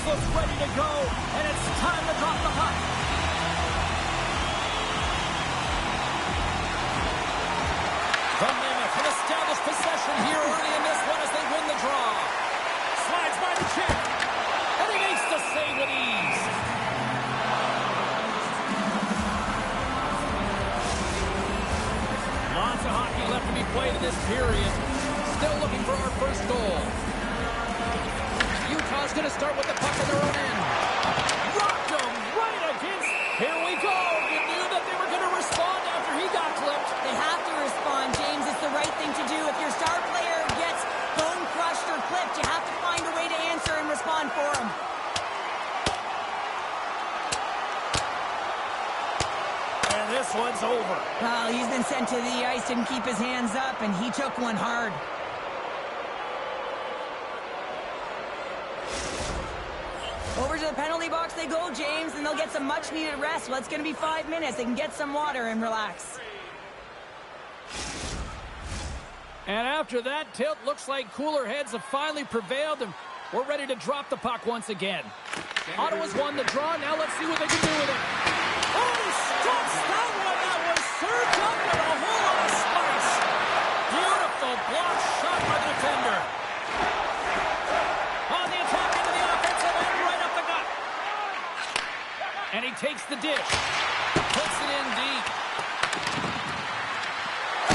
looks ready to go, and it's time to drop the puck. The Mammoth an established possession here early in this one as they win the draw. Slides by the check, and he makes the save with ease. Lots of hockey left to be played in this period. Still looking for our first goal. Utah's going to start with the puck in their own end. Rocked him right against. Here we go. You knew that they were going to respond after he got clipped. They have to respond, James. It's the right thing to do. If your star player gets bone crushed or clipped, you have to find a way to answer and respond for him. And this one's over. Well, he's been sent to the ice, didn't keep his hands up, and he took one hard. Over to the penalty box they go, James, and they'll get some much-needed rest. Well, it's going to be 5 minutes. They can get some water and relax. And after that tilt, looks like cooler heads have finally prevailed, and we're ready to drop the puck once again. Ottawa's won the draw. Now let's see what they can do with it. Oh, he stops that one. That was served up with a whole lot of spice. Beautiful block shot by the defender. On the attack into the offensive end, right up the gut. And he takes the dish. Puts it in deep.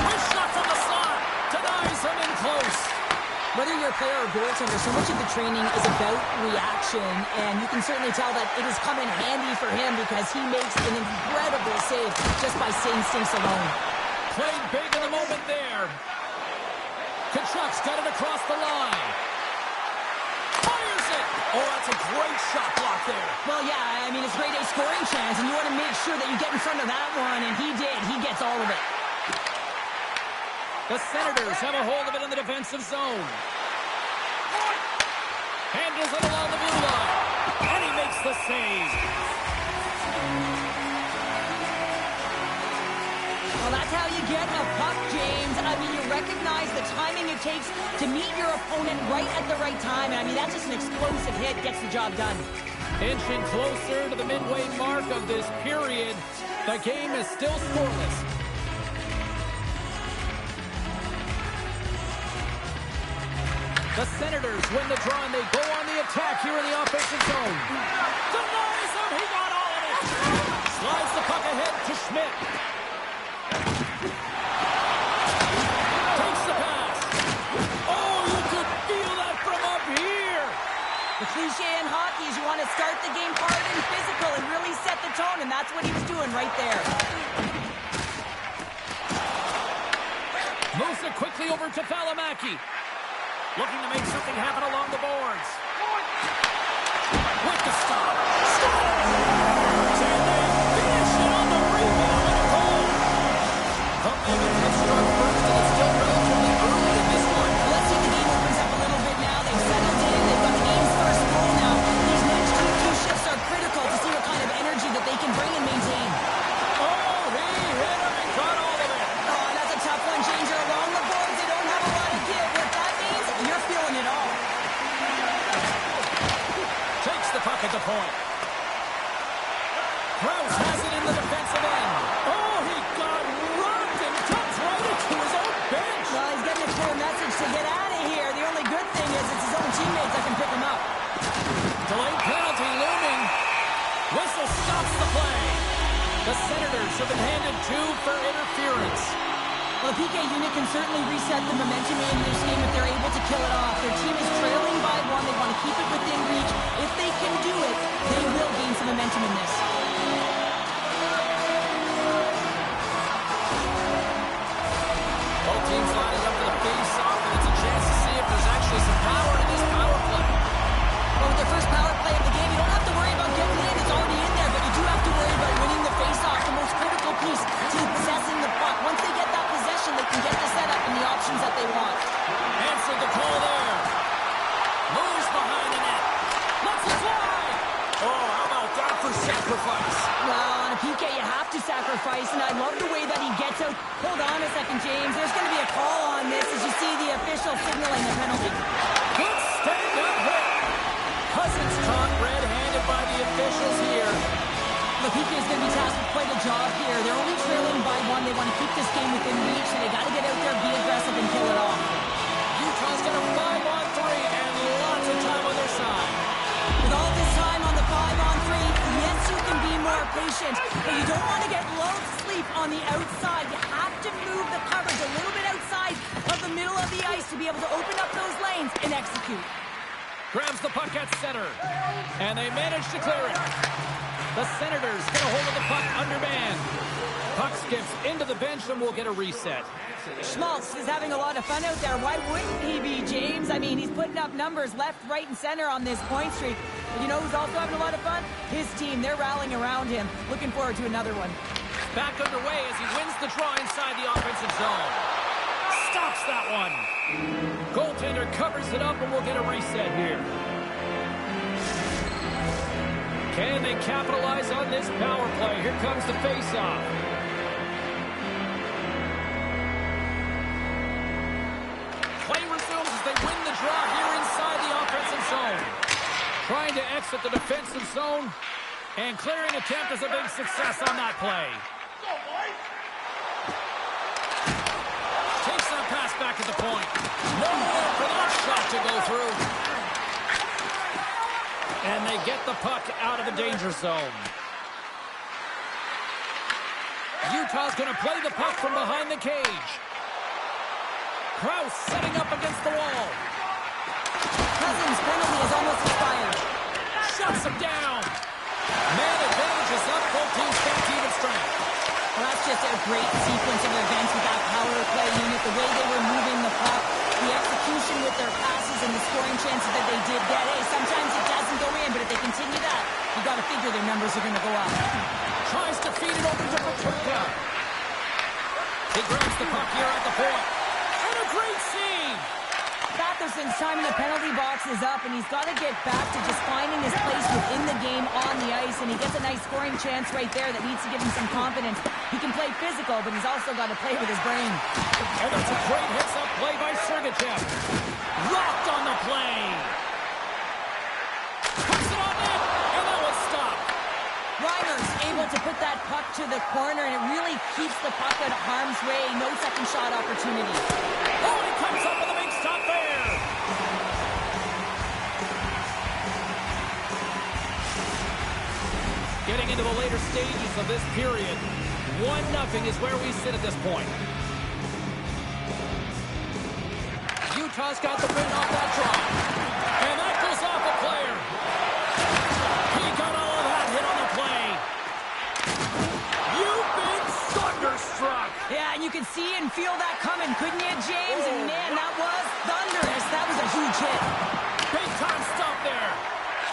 Wrist shot from the slot. Denies him in close. Whether you're a player or goaltender, so much of the training is about reaction, and you can certainly tell that it has come in handy for him because he makes an incredible save just by instincts alone. Played big in the moment there. Kachuk's got it across the line. Fires it! Oh, that's a great shot block there. Well, yeah, I mean, it's grade A scoring chance, and you want to make sure that you get in front of that one, and he did. He gets all of it. The Senators have a hold of it in the defensive zone. Handles it along the blue line. And he makes the save. Well, that's how you get a puck, James. I mean, you recognize the timing it takes to meet your opponent right at the right time. And I mean, that's just an explosive hit. Gets the job done. Inching closer to the midway mark of this period. The game is still scoreless. The Senators win the draw, and they go on the attack here in the offensive zone. Denies him. He got all of it. Slides the puck ahead to Schmidt. Takes the pass. Oh, you could feel that from up here. The cliche in hockey is you want to start the game hard and physical and really set the tone, and that's what he was doing right there. Moves it quickly over to Valimaki. Looking to make something happen along the boards. With the stop. And they finish it on the rebound and a goal. The Mammoth have struck first, and it's still relatively early in this one. Let's see if the game opens up a little bit now. They've settled in. They've got the game's first goal now. These next two shifts are critical to see what kind of energy that they can bring and maintain. Oh, he hit him and got all of it. Oh, that's a tough one, Changer. Along the boards, they don't have a lot to give. What that means, you're feeling it all. Takes the puck at the point. Krause has it in the defensive end. Oh, he got rocked and comes right into his own bench. Well, he's getting a clear message to get out of here. The only good thing is it's his own teammates that can pick him up. Delayed penalty looming. Whistle stops the play. The Senators have been handed 2 for interference. Well, the PK unit can certainly reset the momentum in this game if they're able to kill it off. Their team is trailing by 1. They want to keep it within reach. If they can do it, they will gain some momentum in this. Both teams lining up for the face-off, and it's a chance to see if there's actually some power in this power play. Well, with their first power play of the game, you don't have to worry about getting in. It's already in there, but you do have to worry about winning the face-off, the most critical piece to possessing the puck. Once they get that possession, they can get the setup and the options that they want. Answered the call there. Moves behind the net. Lets it fly. Oh, how about that for sacrifice? Well, on a PK, you have to sacrifice, and I love the way that he gets out. Hold on a second, James. There's going to be a call on this as you see the official signaling the penalty. Good stand-up hit. Cousins caught red-handed by the officials here. The PK is going to be tasked with quite a job here. They're only trailing by 1. They want to keep this game within reach, so they got to get out there, be aggressive, and kill it off. Utah's got a 5-on-3 and lots of time on their side. With all this time on the 5-on-3, yes, you can be more patient, but you don't want to get lulled to sleep on the outside. You have to move the coverage a little bit outside of the middle of the ice to be able to open up those lanes and execute. Grabs the puck at center, and they manage to clear it. The Senators get a hold of the puck under man. Puck skips into the bench and we'll get a reset. Schmaltz is having a lot of fun out there. Why wouldn't he be, James? I mean, he's putting up numbers left, right, and center on this point streak. But you know who's also having a lot of fun? His team. They're rallying around him. Looking forward to another one. Back underway as he wins the draw inside the offensive zone. Stops that one. Goaltender covers it up and we'll get a reset here. Can they capitalize on this power play? Here comes the face-off. Play resumes as they win the draw here inside the offensive zone. Trying to exit the defensive zone, and clearing attempt is a big success on that play. Takes that pass back at the point. Nowhere for that shot to go through. And they get the puck out of the danger zone. Utah's going to play the puck from behind the cage. Krause setting up against the wall. Cousins' penalty is almost expired. Shuts him down. Man advantage is up. Both teams back to even strength. Well, that's just a great sequence of events with that power play unit. The way they were moving the puck, the execution with their passes, and the scoring chances that they did get. Hey, sometimes it doesn't go in, but if they continue that, you got to figure their numbers are going to go up. Tries to feed it over to Paterka. He grabs the puck here at the point. And a great save. Batherson's time in the penalty box is up, and he's got to get back to just finding his place within the game on the ice, and he gets a nice scoring chance right there that needs to give him some confidence. He can play physical, but he's also got to play with his brain. And that's a great hits-up play by Sergachev. Rocked on the play. Puts it on net, and that was stopped. Reimer's able to put that puck to the corner, and it really keeps the puck out of harm's way. No second shot opportunity. Oh, he comes up with a big stop there. Getting into the later stages of this period, 1-0 is where we sit at this point. Utah's got the win off that draw. And that goes off a player. He got all of that hit on the play. You've been thunderstruck. Yeah, and you could see and feel that coming, couldn't you, James? And man, that was thunderous. That was a huge hit. Big time stop there.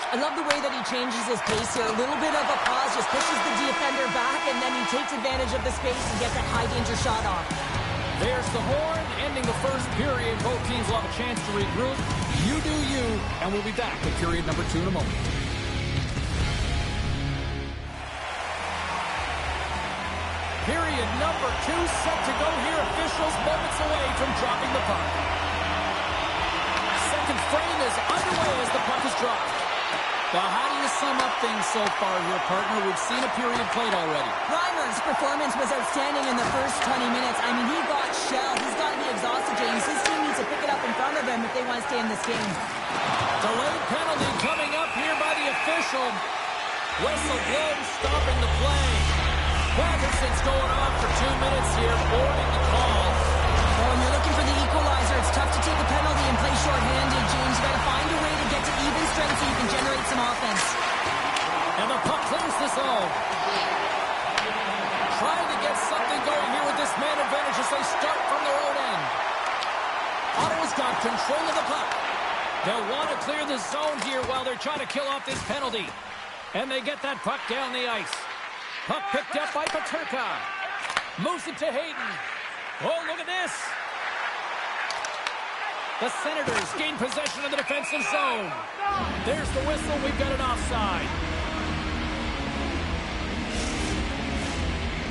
I love the way that he changes his pace here. A little bit of a pause, just pushes the defender back, and then he takes advantage of the space and gets that high-danger shot off. There's the horn, ending the first period. Both teams will have a chance to regroup. You do you, and we'll be back with period number 2 in a moment. Period number 2 set to go here. Officials moments away from dropping the puck. Second frame is underway as the puck is dropped. Well, how do you sum up things so far here, partner? We've seen a period played already. Reimer's performance was outstanding in the first 20 minutes. I mean, he got shelled. He's got to be exhausted, James. His team needs to pick it up in front of him if they want to stay in this game. Delayed penalty coming up here by the official. Whistle blows, stopping the play. Batherson's going off for 2 minutes here, boarding the call. Well, when you're looking for the equalizer, it's tough to take a penalty and play shorthanded, James. You got to find a way to get to even strength so you can generate some offense. And the puck clears the zone. Trying to get something going here with this man advantage as they start from their own end. Ottawa's got control of the puck. They'll want to clear the zone here while they're trying to kill off this penalty. And they get that puck down the ice. Puck picked up by Paterka. Moves it to Hayden. Oh, look at this. The Senators gain possession of the defensive zone. There's the whistle. We've got an offside.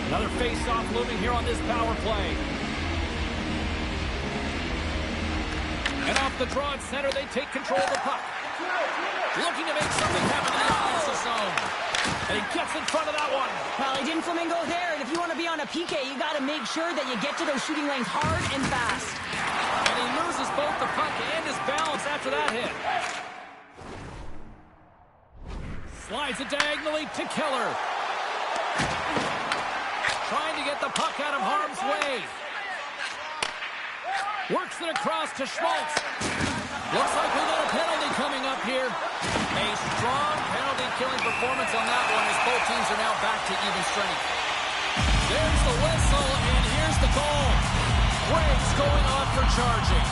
Another face-off looming here on this power play. And off the draw at center, they take control of the puck. Looking to make something happen in the offensive zone. And he gets in front of that one. Well, he didn't flamingo there, and if you want to be on a PK, you got to make sure that you get to those shooting lanes hard and fast. And he loses both the puck and his balance after that hit. Slides it diagonally to Keller. Trying to get the puck out of harm's way. Works it across to Schmaltz. Looks like we got a penalty coming up here. A strong penalty-killing performance on that one as both teams are now back to even strength. There's the whistle, and here's the goal. Greg's going off for charging.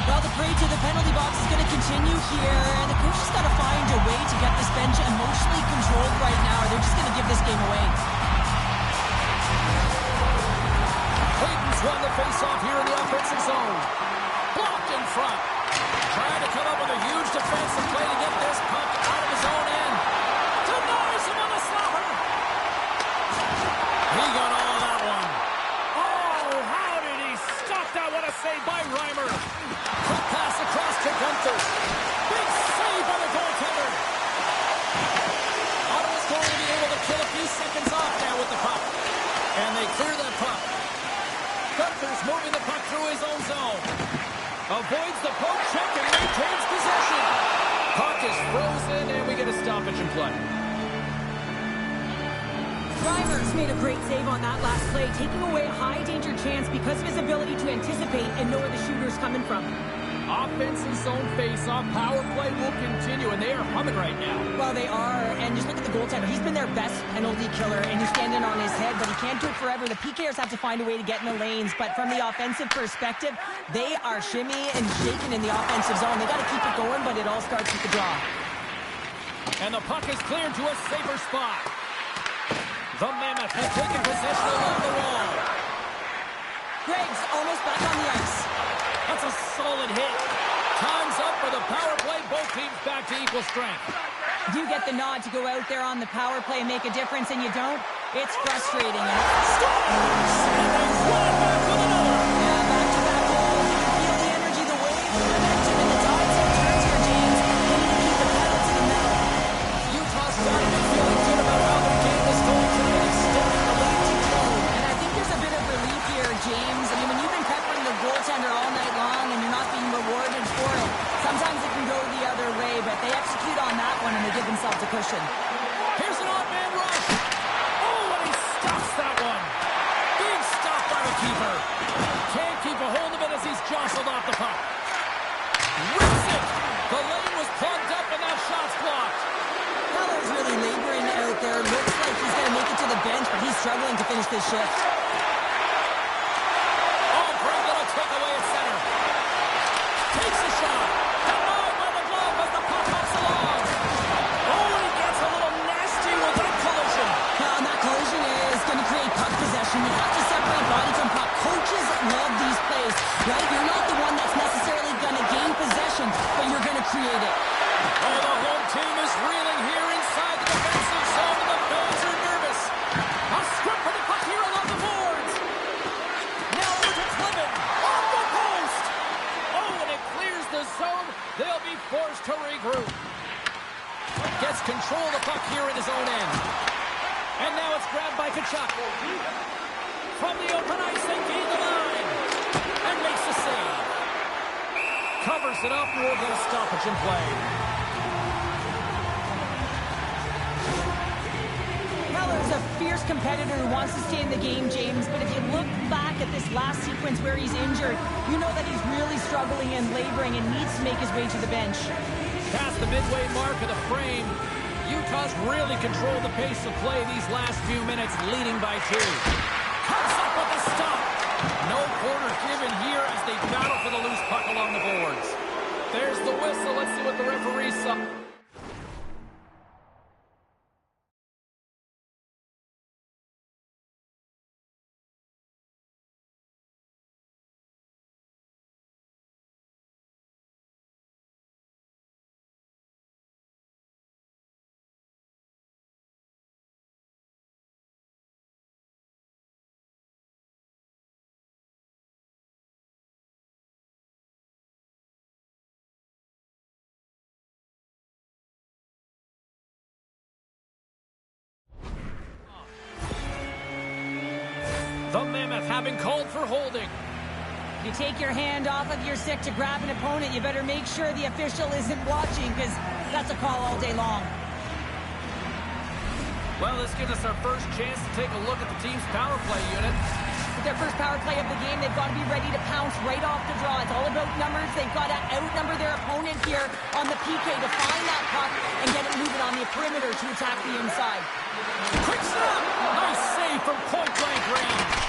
Well, the parade to the penalty box is going to continue here, and the coach has got to find a way to get this bench emotionally controlled right now, or they're just going to give this game away. Hayden's won the face-off here in the offensive zone. Blocked in front. Trying to come up with a huge defensive play to get this puck out of his own end. Denies him on the slapper. He got all of that one. Oh, how did he stop that? What a save by Reimer. Quick pass across to Gunther. Big save by the goaltender. Ottawa's going to be able to kill a few seconds off now with the puck. And they clear that puck. Gunther's moving the puck through his own zone. Avoids the poke check and maintains possession. Puck is frozen, and we get a stoppage in play. Reimer's made a great save on that last play, taking away a high-danger chance because of his ability to anticipate and know where the shooter's coming from. Offensive zone face-off. Power play will continue, and they are humming right now. Well, they are, and just look at the goaltender. He's been their best penalty killer, and he's standing on his head, but he can't do it forever. The PKers have to find a way to get in the lanes, but from the offensive perspective, they are shimmy and shaking in the offensive zone. They got to keep it going, but it all starts with the draw. And the puck is cleared to a safer spot. The Mammoth have taken possession along the wall. Greg's almost back on the ice. That's a solid hit. Time's up for the power play. Both teams back to equal strength. You get the nod to go out there on the power play and make a difference, and you don't. It's frustrating. And they run back with another. Yeah, back-to-back goals. You can feel the energy, the wave, the momentum, and the tides have turned here, James. They need to keep the pedal to the metal. Utah's got to be feeling good about how their game is going tonight, extending the lead to 2. And I think there's a bit of relief here, James. I mean, when you've been peppering the goaltender all night long and you're not being rewarded for it, sometimes it can go the other way, but they execute on that one and they give themselves a cushion. Here's an odd man rush. Oh, and he stops that one. Big stop by the keeper. Can't keep a hold of it as he's jostled off the puck. Rips it. The lane was plugged up and that shot's blocked. Keller's really laboring out there. Looks like he's going to make it to the bench, but he's struggling to finish this shift. Oh, great little takeaway at center. Takes a shot. Denied by the glove as the puck hops along. Oh, and he gets a little nasty with that collision. Now, and that collision is going to create puck possession. You have to separate body from puck. Coaches love these plays, right? You're not the one that's necessarily going to gain possession, but you're going to create it. Oh, the home team is reeling here inside the defensive zone, and the fans are nervous. A script for the puck here along the boards. Now over to Clement. Off the post. Oh, and it clears the zone. They'll be forced to regroup. Gets control of the puck here in his own end. And now it's grabbed by Kachuk. From the open ice, they gain the line. And makes the save. Covers it up, and we'll get a stoppage in play. Keller's a fierce competitor who wants to stay in the game, James, but if you look back at this last sequence where he's injured, you know that he's really struggling and laboring and needs to make his way to the bench. Past the midway mark of the frame, Utah's really controlled the pace of play these last few minutes, leading by 2. Comes up with a stop. No quarter given here as they battle for the loose puck along the boards. There's the whistle. Let's see what the referee saw. have been called for holding. You take your hand off of your stick to grab an opponent, you better make sure the official isn't watching, because that's a call all day long. Well, this gives us our first chance to take a look at the team's power play unit. With their first power play of the game, they've got to be ready to pounce right off the draw. It's all about numbers. They've got to outnumber their opponent here on the PK to find that puck and get it moving on the perimeter to attack the inside. Quick stop! Nice save from point-blank range.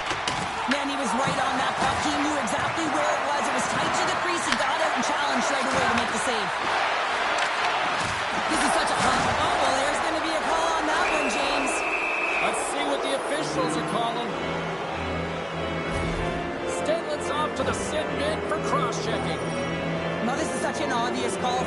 Man, he was right on that puck. He knew exactly where it was. It was tight to the crease. He got out and challenged right away to make the save. This is such a punt. Oh, well, there's going to be a call on that one, James. Let's see what the officials are calling. Stenlin's off to the sit mid for cross-checking. No, this is such an obvious call.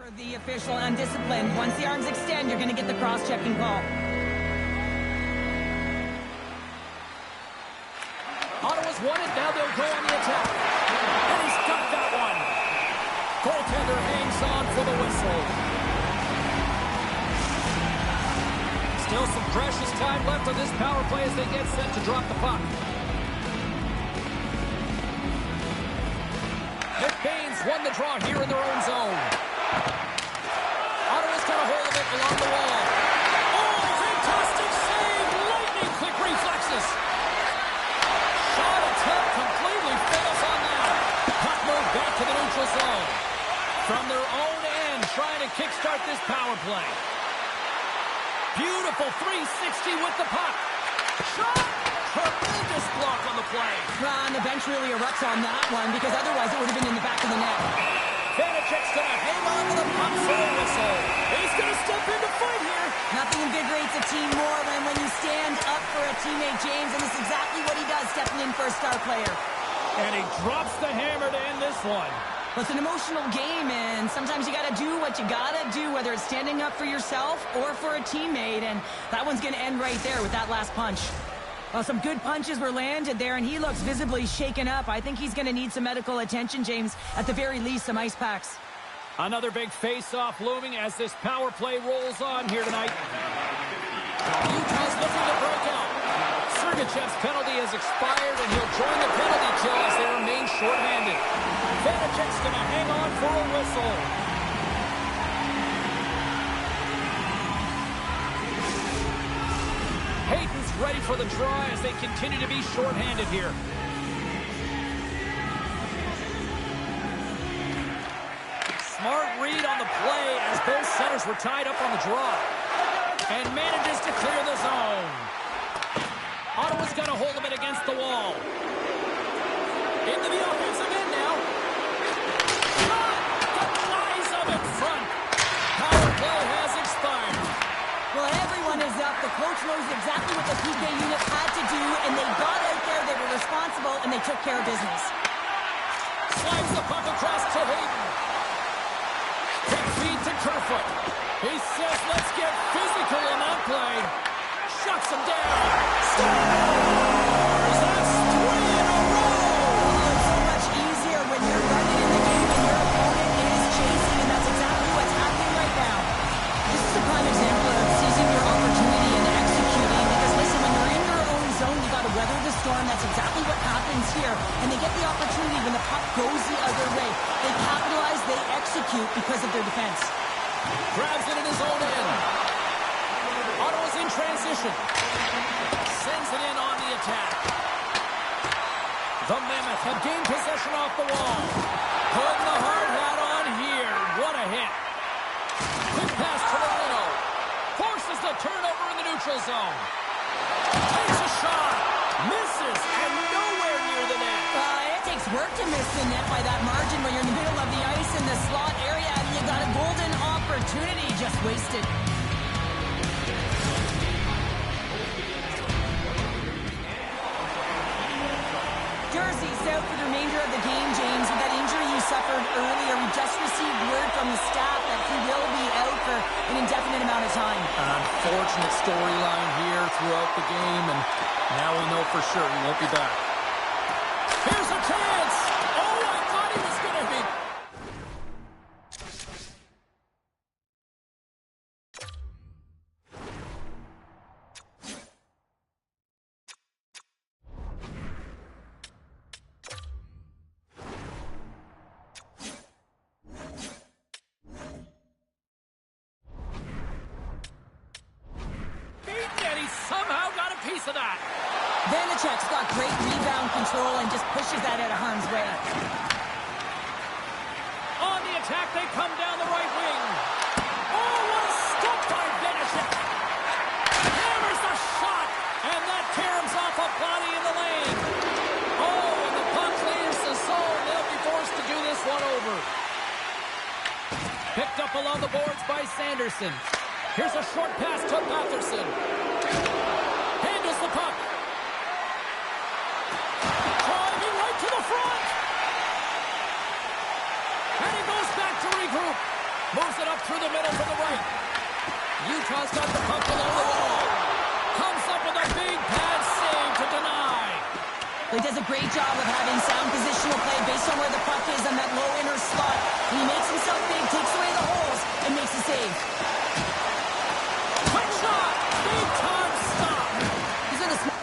For the official undisciplined. Once the arms extend, you're going to get the cross-checking call. Ottawa's won it. Now they'll go on the attack. And he's got that one. Goaltender hangs on for the whistle. Still some precious time left on this power play as they get set to drop the puck. McBain's won the draw here in their own zone. Ottawa's got a hold of it along the wall. Oh, fantastic save! Lightning quick reflexes. Shot attempt completely fails on that. Puck moved back to the neutral zone. From their own end, trying to kickstart this power play. Beautiful 360 with the puck. Shot! Tremendous block on the play. And the bench really erupts on that one, because otherwise it would have been in the back of the net. Vanacek's going to hang on to the puck for a whistle. He's going to step in to fight here. Nothing invigorates a team more than when you stand up for a teammate, James, and this is exactly what he does, stepping in for a star player. And he drops the hammer to end this one. Well, it's an emotional game, and sometimes you got to do what you got to do, whether it's standing up for yourself or for a teammate, and that one's going to end right there with that last punch. Well, some good punches were landed there, and he looks visibly shaken up. I think he's going to need some medical attention, James. At the very least, some ice packs. Another big face-off looming as this power play rolls on here tonight. Utah's looking to break out. Sergachev's penalty has expired, and he'll join the penalty kill as they remain shorthanded. Vanacek's going to hang on for a whistle. Hayden's ready for the draw as they continue to be shorthanded here. Smart read on the play as both centers were tied up on the draw. And manages to clear the zone. Ottawa's got a hold of it against the wall. Into the offensive end now. Shot! Denies them in front. Power play has expired. Well, everyone is up. The coach knows exactly what the PK unit had to do, and they got out there, they were responsible, and they took care of business. Slides the puck across to Hayden. Quick feed to Kerfoot. He says, let's get physical in that play. Shuts him down. Scores! That's 3 in a row! Oh, it's so much easier when you're running in the game and your opponent is chasing, and that's exactly what's happening right now. This is a prime example of seizing your opportunity and executing, because listen, when you're in your own zone, you got to weather the storm. That's exactly what happens here, and they get the opportunity when the puck goes the other way. They capitalize, they execute because of their defense. Grabs it in his own end. Ottawa's in transition. Sends it in on the attack. The Mammoth have gained possession off the wall. Putting the hard hat on here. What a hit. Quick pass to Moreno. Forces the turnover in the neutral zone. Takes a shot. Misses and nowhere near the net. It takes work to miss the net by that margin when you're in the middle of the ice in the slot area and you got a golden opportunity just wasted. the game, James. With that injury he suffered earlier, we just received word from the staff that he will be out for an indefinite amount of time. An unfortunate storyline here throughout the game, and now we know for sure he won't be back. Here's a chance! Oh, I thought he was going to be... Somehow got a piece of that. Vanacek's got great rebound control and just pushes that out of harm's way. On the attack, they come down the right wing. Oh, what a stop by Vanacek. Hammers the shot, and that caroms off a body in the lane. Oh, and the puck leaves the zone. They'll be forced to do this one over. Picked up along the boards by Sanderson. Here's a short pass to Patterson. Handles the puck. Driving right to the front. And he goes back to regroup. Moves it up through the middle to the right. Utah's got the puck below the wall. Comes up with a big pad save to deny. He does a great job of having sound positional play based on where the puck is on that low inner slot. And he makes himself big, takes away the holes, and makes a save. Quick shot! Big time stop! These are the small...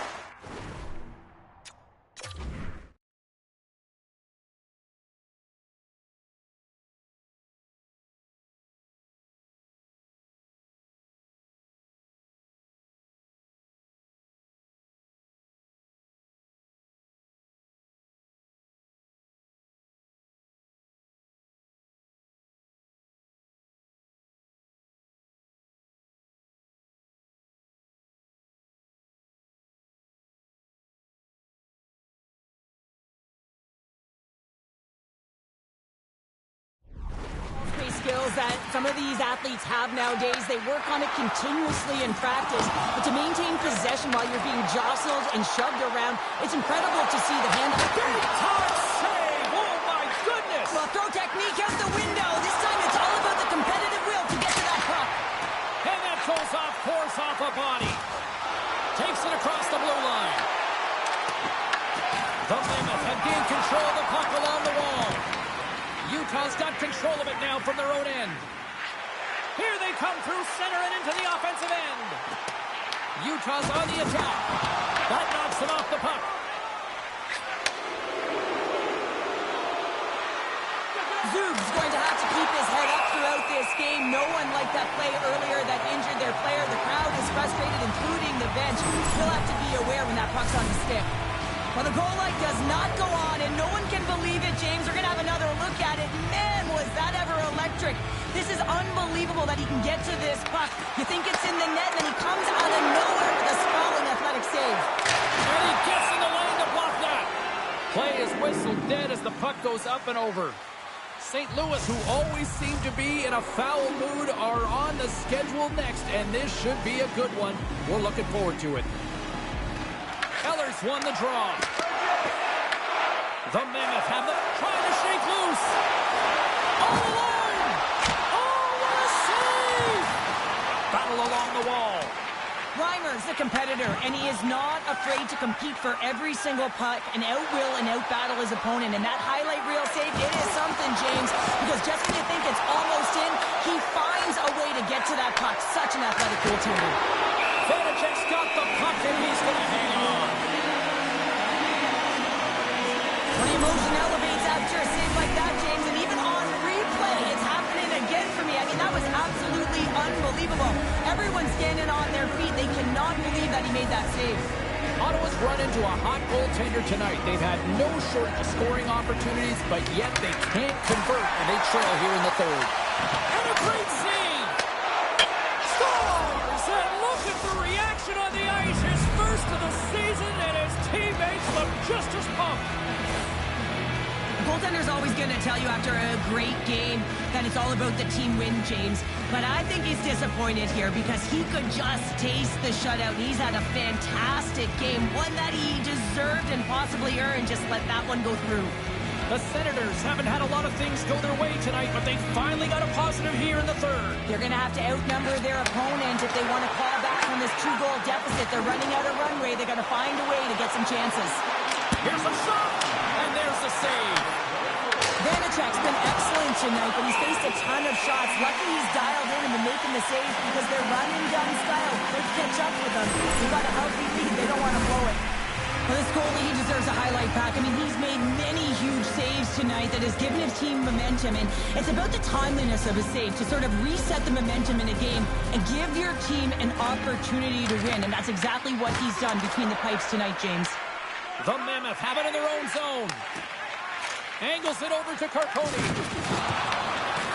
skills that some of these athletes have nowadays. They work on it continuously in practice, but to maintain possession while you're being jostled and shoved around, it's incredible to see the hand. Big time save! Oh my goodness! Well, throw technique out the window. This time it's all about the competitive will to get to that puck. And that goes off course off a body. Takes it across the blue line. The Mammoth have gained control of the puck along the wall. Utah's got control of it now from their own end. Here they come through center and into the offensive end. Utah's on the attack. That knocks them off the puck. Zub's going to have to keep his head up throughout this game. No one liked that play earlier that injured their player. The crowd is frustrated, including the bench. He'll have to be aware when that puck's on the stick. Well, the goal light does not go on, and no one can believe it, James. We're going to have another look at it. Man, was that ever electric. This is unbelievable that he can get to this puck. You think it's in the net, and he comes out of nowhere with a sprawling athletic save. And he gets in the lane to block that. Play is whistled dead as the puck goes up and over. St. Louis, who always seem to be in a foul mood, are on the schedule next, and this should be a good one. We're looking forward to it. Ellers won the draw. The Mammoth have them trying to shake loose. All alone. Oh, what a save! Battle along the wall. Reimer's a competitor, and he is not afraid to compete for every single puck and outwill and outbattle his opponent. And that highlight reel save, it is something, James, because just when you think it's almost in, he finds a way to get to that puck. Such an athletic goaltender. Vanacek's got the puck, and he's going to hang on. When the emotion elevates after a save like that, James, and even on replay, it's happening again for me. I mean, that was absolutely unbelievable. Everyone's standing on their feet. They cannot believe that he made that save. Ottawa's run into a hot goaltender tonight. They've had no shortage of scoring opportunities, but yet they can't convert, and they trail here in the third. And a great save! Scores! And look at the reaction on the ice. His first of the season, and his teammates look just as pumped. The goaltender's always going to tell you after a great game that it's all about the team win, James. But I think he's disappointed here because he could just taste the shutout. He's had a fantastic game, one that he deserved and possibly earned. Just let that one go through. The Senators haven't had a lot of things go their way tonight, but they finally got a positive here in the third. They're going to have to outnumber their opponent if they want to claw back from this 2-goal deficit. They're running out of runway. They're going to find a way to get some chances. Here's a shot, and there's the save. Vanacek's been excellent tonight, but he's faced a ton of shots. Luckily, he's dialed in and been making the saves because their run-and-gun style could catch up with them. They've got a healthy lead. They don't want to blow it. Well, this goalie, he deserves a highlight pack. I mean, he's made many huge saves tonight that has given his team momentum, and it's about the timeliness of his save to sort of reset the momentum in a game and give your team an opportunity to win, and that's exactly what he's done between the pipes tonight, James. The Mammoth have it in their own zone. Angles it over to Carconi.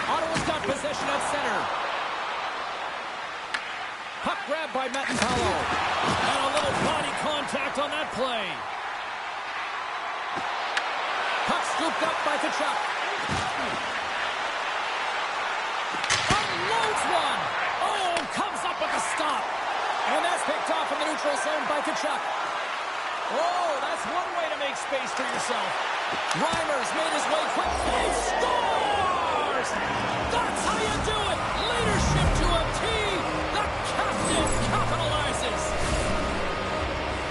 Ottawa's got possession at center. Puck grab by Mattentalo. And a little body contact on that play. Puck scooped up by Tkachuk. Unloads one. Oh, comes up with a stop. And that's picked off in the neutral zone by Tkachuk. Oh, that's one way to make space for yourself. Reimer's made his way quick. He scores! That's how you do it! Leadership to a T! The captain capitalizes!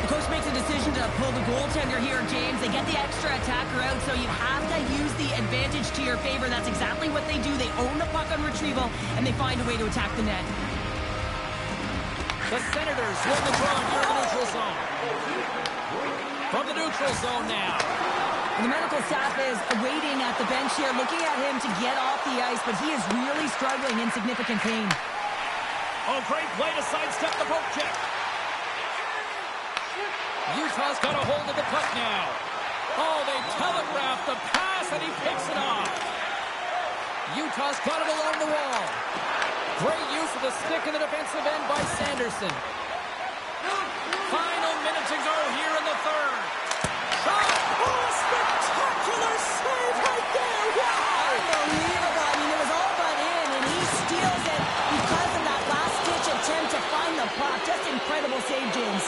The coach makes a decision to pull the goaltender here, James. They get the extra attacker out, so you have to use the advantage to your favor. That's exactly what they do. They own the puck on retrieval, and they find a way to attack the net. The Senators win the draw here in the neutral zone. From the neutral zone now. And the medical staff is waiting at the bench here, looking at him to get off the ice, but he is really struggling in significant pain. Oh, great play to sidestep the poke check. Utah's got a hold of the puck now. Oh, they telegraph the pass, and he picks it off. Utah's got it along the wall. Great use of the stick in the defensive end by Sanderson. Final minute to go here in the third. Shot! Oh, spectacular save right there! Wow! Unbelievable. I mean, it was all but in, and he steals it because of that last-ditch attempt to find the puck. Just incredible save, James.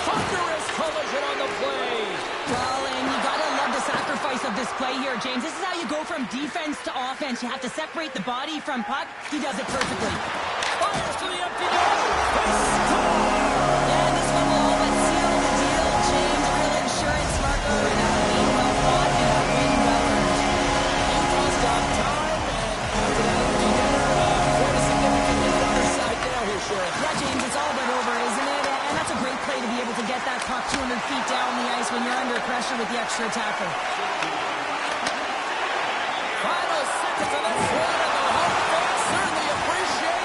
Thunderous collision on the play. Well, and you gotta love the sacrifice of this play here, James. This is how you go from defense to offense. You have to separate the body from puck. He does it perfectly. Fires to the empty net. They score! And this one will all but seal the deal, James. Real insurance marker, and that would be well fought and a win well earned. Utah's got time, and after that, quite a significant lead on their side now here, Sheriff. Yeah, James, it's all but over, isn't it? And that's a great play to be able to get that puck 200 feet down the ice when you're under pressure with the extra attacker. Final seconds of this one, and the home fans certainly appreciate